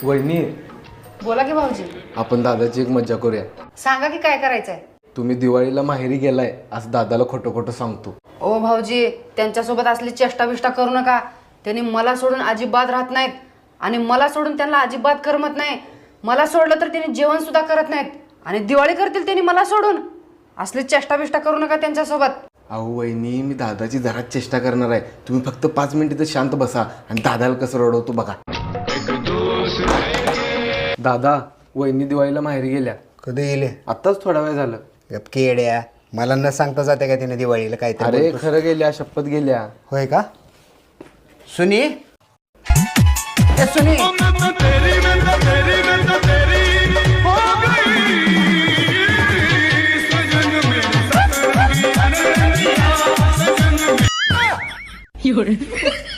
वहिनी, बोला की भाऊजी. आपण दादाची एक मज्जा करूया. सांगा की काय करायचंय. तुम्ही दिवाळीला माहेरी गेलाय असं दादाला खोटं खोटं सांगतो. ओ भाऊजी, त्यांच्यासोबत असली चेष्टा बिष्टा करू नका. त्यांनी मला सोडून अजिबात राहत नाहीत आणि मला सोडून त्यांना अजिबात करमत नाही. मला सोडलं तर त्यांनी जेवण सुद्धा करत नाहीत आणि दिवाळी करतील त्यांनी मला सोडून. असली चेष्टा बिष्टा करू नका त्यांच्यासोबत. अहो वहिनी, मी दादाची जरा चेष्टा करणार आहे. तुम्ही फक्त 5 मिनिटं इथं शांत बसा आणि दादाला कसं रडवतो बघा. दादा, वहिनी दिवाळीला माहेरी गेल्या. कधी गेले? आत्ताच थोडा वेळ झालं. केड्या, मला न सांगता जाते का तिने दिवाळीला काय? अरे खरं गेल्या, शपथ गेल्या. होय का? सुनी, ए सुनी,有人。